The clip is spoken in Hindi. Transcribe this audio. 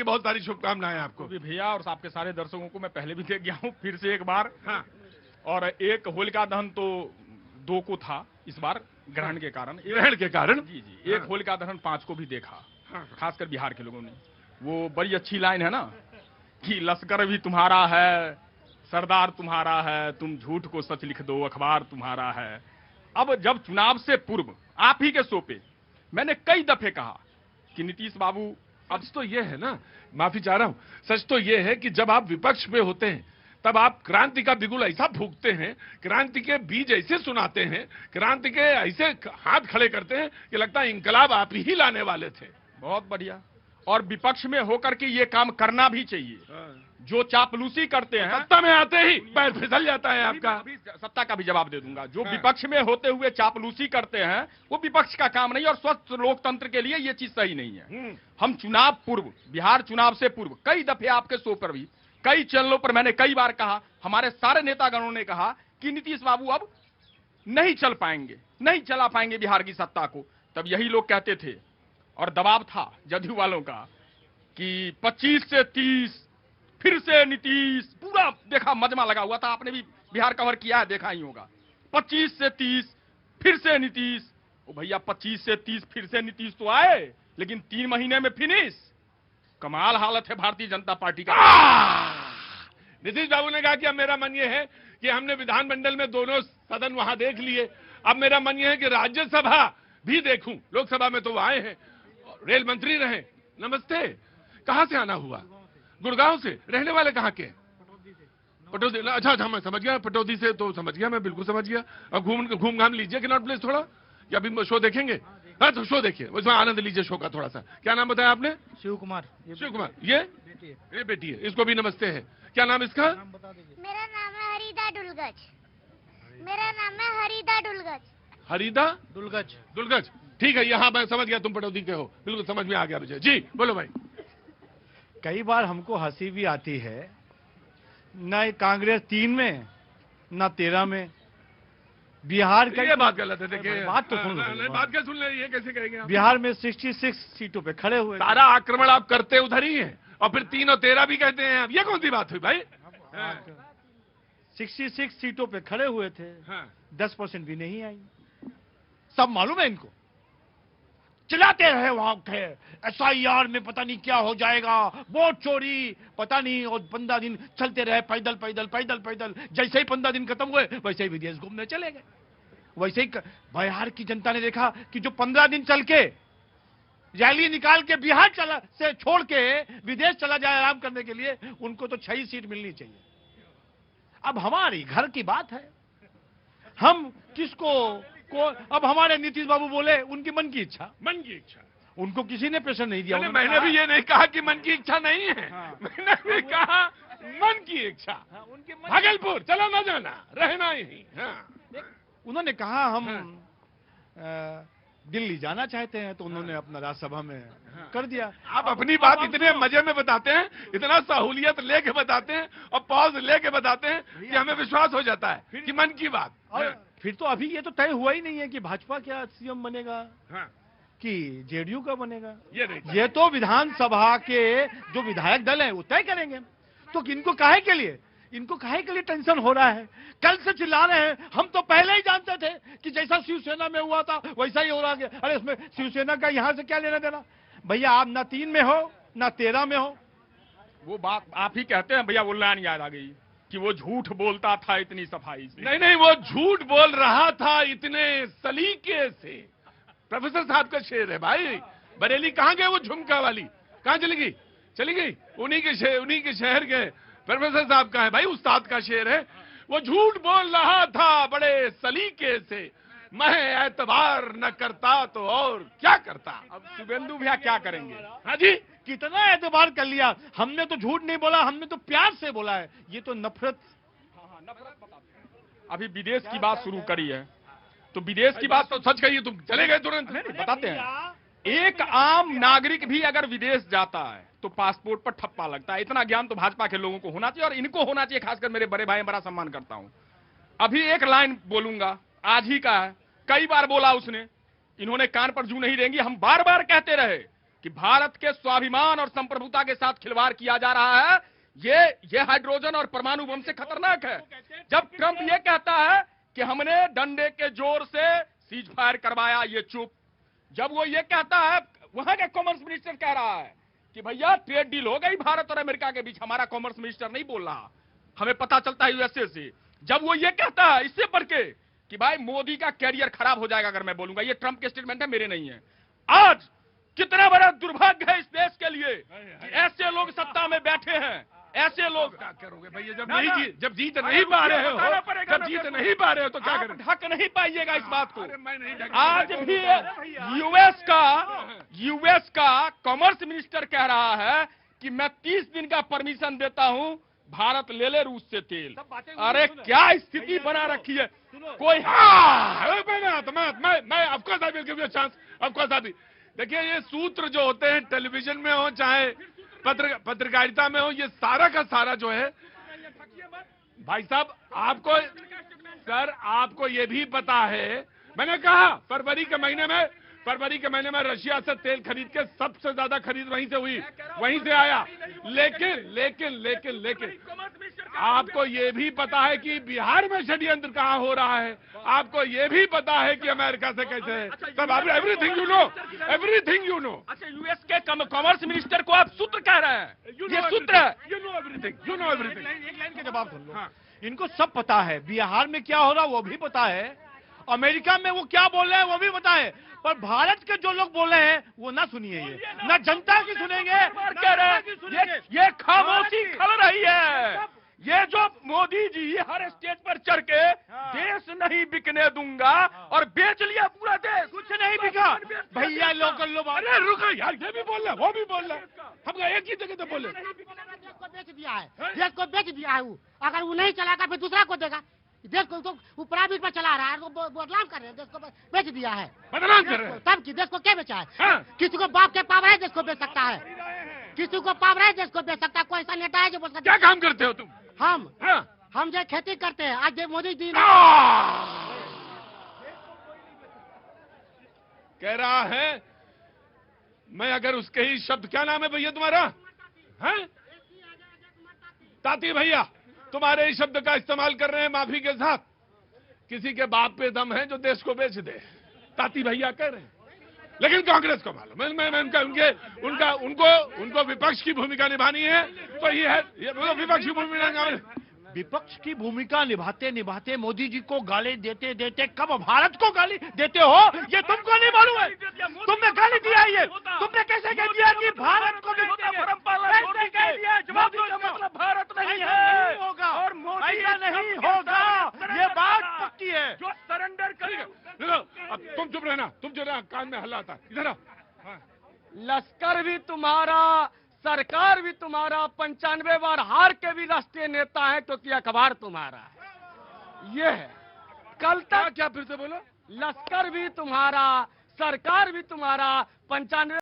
बहुत सारी शुभकामनाएं आपको भी भैया और आपके सारे दर्शकों को मैं पहले भी देख गया हूँ, फिर से एक बार। हाँ। और एक होलिका दहन तो 2 को था इस बार ग्रहण के कारण। ग्रहण के कारण जी जी। एक होलिका दहन 5 को भी देखा, हाँ। खासकर बिहार के लोगों ने। वो बड़ी अच्छी लाइन है ना कि लश्कर भी तुम्हारा है, सरदार तुम्हारा है, तुम झूठ को सच लिख दो, अखबार तुम्हारा है। अब जब चुनाव से पूर्व आप ही के शो पे मैंने कई दफे कहा कि नीतीश बाबू अब सच तो ये है ना, माफी चाह रहा हूं, सच तो ये है कि जब आप विपक्ष में होते हैं तब आप क्रांति का बिगुल ऐसा फूंकते हैं, क्रांति के बीज ऐसे सुनाते हैं, क्रांति के ऐसे हाथ खड़े करते हैं कि लगता है इंकलाब आप ही लाने वाले थे। बहुत बढ़िया। और विपक्ष में होकर के ये काम करना भी चाहिए। जो चापलूसी करते हैं, सत्ता में आते ही पैर फिसल जाता है आपका। अभी सत्ता का भी जवाब दे दूंगा। जो विपक्ष में होते हुए चापलूसी करते हैं वो विपक्ष का काम नहीं, और स्वस्थ लोकतंत्र के लिए ये चीज सही नहीं है। हम चुनाव पूर्व, बिहार चुनाव से पूर्व कई दफे आपके शो पर भी, कई चैनलों पर मैंने कई बार कहा, हमारे सारे नेतागणों ने कहा कि नीतीश बाबू अब नहीं चल पाएंगे, नहीं चला पाएंगे बिहार की सत्ता को। तब यही लोग कहते थे और दबाव था जदयू वालों का कि 25 से 30 फिर से नीतीश। पूरा देखा, मजमा लगा हुआ था। आपने भी बिहार कवर किया है, देखा ही होगा। 25 से 30 फिर से नीतीश। ओ भैया 25 से 30 फिर से नीतीश तो आए, लेकिन 3 महीने में फिनिश। कमाल हालत है भारतीय जनता पार्टी का। नीतीश बाबू ने कहा कि अब मेरा मन ये है कि हमने विधानमंडल में दोनों सदन वहां देख लिए, अब मेरा मन ये है कि राज्यसभा भी देखूं। लोकसभा में तो वो आए हैं, रेल मंत्री रहे। नमस्ते, कहां से आना हुआ? गुड़गांव से। रहने वाले कहां के? पटौदी। अच्छा अच्छा, मैं समझ गया, पटौदी से तो समझ गया, मैं बिल्कुल समझ गया। अब घूम घाम लीजिए कनॉट प्लेस थोड़ा, या अभी शो देखेंगे? हाँ तो शो देखिए, उसमें आनंद लीजिए शो का थोड़ा सा। क्या नाम बताया आपने? शिव कुमार। शिव कुमार। ये बेटी है, इसको भी नमस्ते है। क्या नाम इसका? मेरा नाम है हरिदा डुलगज। मेरा नाम है हरिदा डुलगज। हरिदा दुलगज। दुलगज, ठीक है। यहाँ मैं समझ गया तुम पटौदी के हो, बिल्कुल समझ में आ गया मुझे। जी बोलो भाई। कई बार हमको हंसी भी आती है, न कांग्रेस 3 में न 13 में। बिहार का ये बात गलत है। देखिए बात तो सुन लो। बात क्या सुन ले, ये कैसे कहेंगे आप? बिहार में 66 सीटों पे खड़े हुए। सारा आक्रमण आप करते उधर ही है, और फिर 3 और 13 भी कहते हैं आप। ये कौन सी बात हुई भाई? 66 सीटों पे खड़े हुए थे, हाँ। 10% भी नहीं आई। सब मालूम है इनको। चिल्लाते रहे वहां थे, SIR में पता नहीं क्या हो जाएगा, वोट चोरी, पता नहीं। और 15 दिन चलते रहे, पैदल पैदल पैदल पैदल। जैसे ही 15 दिन खत्म हुए वैसे ही विदेश घूमने चले गए। वैसे ही बिहार की जनता ने देखा कि जो 15 दिन चल के रैली निकाल के बिहार से छोड़ के विदेश चला जाए आराम करने के लिए, उनको तो 6 सीट मिलनी चाहिए। अब हमारी घर की बात है, हम किसको अब हमारे नीतीश बाबू बोले उनकी मन की इच्छा। मन की इच्छा, उनको किसी ने प्रेशर नहीं दिया। मैंने भी ये नहीं कहा कि मन की इच्छा नहीं है। हाँ। मैंने भी कहा मन की इच्छा। हाँ, उनके भागलपुर चलो ना जाना, रहना यही। हाँ। उन्होंने कहा हम दिल्ली जाना चाहते हैं, तो उन्होंने अपना राज्यसभा में कर दिया। आप अपनी बात इतने मजे में बताते हैं, इतना सहूलियत लेके बताते हैं और पॉज लेके बताते हैं कि हमें विश्वास हो जाता है कि मन की बात। फिर तो अभी ये तो तय हुआ ही नहीं है कि भाजपा क्या सीएम बनेगा, हाँ। कि जेडीयू का बनेगा। ये तो विधानसभा के जो विधायक दल है वो तय करेंगे। तो इनको काहे के लिए, इनको काहे के लिए टेंशन हो रहा है? कल से चिल्ला रहे हैं, हम तो पहले ही जानते थे कि जैसा शिवसेना में हुआ था वैसा ही हो रहा है। अरे इसमें शिवसेना का यहां से क्या लेना देना? भैया आप ना 3 में हो ना 13 में हो। वो बात आप ही कहते हैं भैया, वो लाइन याद आ गई कि वो झूठ बोलता था इतनी सफाई से। नहीं नहीं, वो झूठ बोल रहा था इतने सलीके से। प्रोफेसर साहब का शेर है भाई। बरेली कहाँ गए वो झुमका वाली? कहाँ चली गई? चली गई। उन्हीं के शहर के प्रोफेसर साहब का है भाई, उस्ताद का शेर है। वो झूठ बोल रहा था बड़े सलीके से, मैं एतबार न करता तो और क्या करता। अब शुभेंदु भैया क्या करेंगे? हाँ जी, कितना एतबार कर लिया। हमने तो झूठ नहीं बोला, हमने तो प्यार से बोला है। ये तो नफरत। नफरत बताते हैं। अभी विदेश की बात शुरू करी है, तो विदेश की बात तो सच कही, तुम चले गए तुरंत। नहीं बताते हैं, एक आम नागरिक भी अगर विदेश जाता है तो पासपोर्ट पर ठप्पा लगता है। इतना ज्ञान तो भाजपा के लोगों को होना चाहिए, और इनको होना चाहिए। खासकर मेरे बड़े भाई, बड़ा सम्मान करता हूं। अभी एक लाइन बोलूंगा, आज ही का है, कई बार बोला उसने, इन्होंने कान पर जू नहीं देंगी। हम बार बार कहते रहे कि भारत के स्वाभिमान और संप्रभुता के साथ खिलवाड़ किया जा रहा है। ये हाइड्रोजन और परमाणु बम से खतरनाक है। जब ट्रंप ये कहता है कि हमने डंडे के जोर से सीज फायर करवाया, ये चुप। जब वो ये कहता है, वहां का कॉमर्स मिनिस्टर कह रहा है कि भैया ट्रेड डील हो गई भारत और अमेरिका के बीच, हमारा कॉमर्स मिनिस्टर नहीं बोल रहा, हमें पता चलता है यूएसए से। जब वो ये कहता है इससे बढ़ के कि भाई मोदी का कैरियर खराब हो जाएगा अगर मैं बोलूंगा, ये ट्रंप के स्टेटमेंट है, मेरे नहीं है। आज कितना बड़ा दुर्भाग्य है इस देश के लिए कि ऐसे लोग सत्ता में बैठे हैं, ऐसे लोग। क्या करोगे भैया, जब जीत नहीं पा रहे हो, जब जीत नहीं पा रहे हो तो क्या करें? ढक नहीं पाइएगा इस बात को। मैं नहीं आज भी यूएस का कॉमर्स मिनिस्टर कह रहा है कि मैं 30 दिन का परमिशन देता हूं, भारत ले ले रूस से तेल। अरे क्या स्थिति बना रखी है कोई। मैं of course I will give you chance, of course I. देखिए ये सूत्र जो होते हैं टेलीविजन में हो चाहे पत्रकारिता में हो, ये सारा का सारा जो है भाई साहब, आपको ये भी पता है, मैंने कहा फरवरी के महीने में रशिया से तेल खरीद के सबसे ज्यादा खरीद वहीं से हुई, वहीं से आया। लेकिन आपको ये भी पता है कि बिहार में षड्यंत्र कहाँ हो रहा है, आपको ये भी पता है कि अमेरिका से कैसे है। सब एवरीथिंग यू नो। अच्छा, यूएस के कॉमर्स मिनिस्टर को आप सूत्र कह रहे हैं, ये सूत्र है। You know everything. एक लाइन के जवाब सुन लो। इनको सब पता है, बिहार में क्या हो रहा है वो भी पता है, अमेरिका में वो क्या बोल रहे हैं वो भी पता है, पर भारत के जो लोग बोल रहे हैं वो ना सुनिए, ये ना जनता की सुनेंगे, ये खामोशी खल रही है। ये जो मोदी जी हर स्टेज पर चढ़ के देश नहीं बिकने दूंगा और बेच लिया पूरा देश, कुछ नहीं बिका भैया। लोकल लोग, अरे रुको यार, ये भी बोल रहा है वो भी बोल रहा है, हम एक ही जगह तो बोले। देश को बेच दिया है, देश को बेच दिया है। वो अगर वो नहीं चलाता फिर दूसरा को देगा। देश को तो वो प्राइवेट पर चला रहा है, वो बदनाम कर रहे हैं, देश को बेच दिया है। बदनाम कर रहे हैं तब की देश को क्या बेचा है? हाँ। किसी को बाप के पावर है देश को बेच सकता है, किसी को पावर है देश को बेच सकता है। कोई ऐसा नेता है जो बोल सकता क्या काम करते हो तुम? हम जो खेती करते हैं, आज मोदी जी कह रहा है, मैं अगर उसके ही शब्द, क्या नाम है भैया तुम्हारा? हैं? ताती भैया, तुम्हारे ही शब्द का इस्तेमाल कर रहे हैं माफी के साथ। किसी के बाप पे दम है जो देश को बेच दे, ताती भैया कह रहे हैं। लेकिन कांग्रेस को मालूम है, उनको विपक्ष की भूमिका निभानी है, तो ये है विपक्ष की भूमिका। विपक्ष की भूमिका निभाते निभाते मोदी जी को गाली देते देते कब भारत को गाली देते हो, ये तुमको नहीं मालूम है। तुमने गाली दिया ये, तुमने कैसे कह दिया कि भारत को मतलब भारत नहीं है होगा और ऐसा नहीं होगा, ये बात पक्की है। जो सरेंडर करेगा। अब तुम चुप रहना, कान में हल्ला आता है, इधर आओ। लश्कर भी तुम्हारा, सरकार भी तुम्हारा, 95 बार हार के भी राष्ट्रीय नेता है क्योंकि अखबार तुम्हारा है। ये है कल तक। क्या फिर से बोलो? लश्कर भी तुम्हारा, सरकार भी तुम्हारा, 95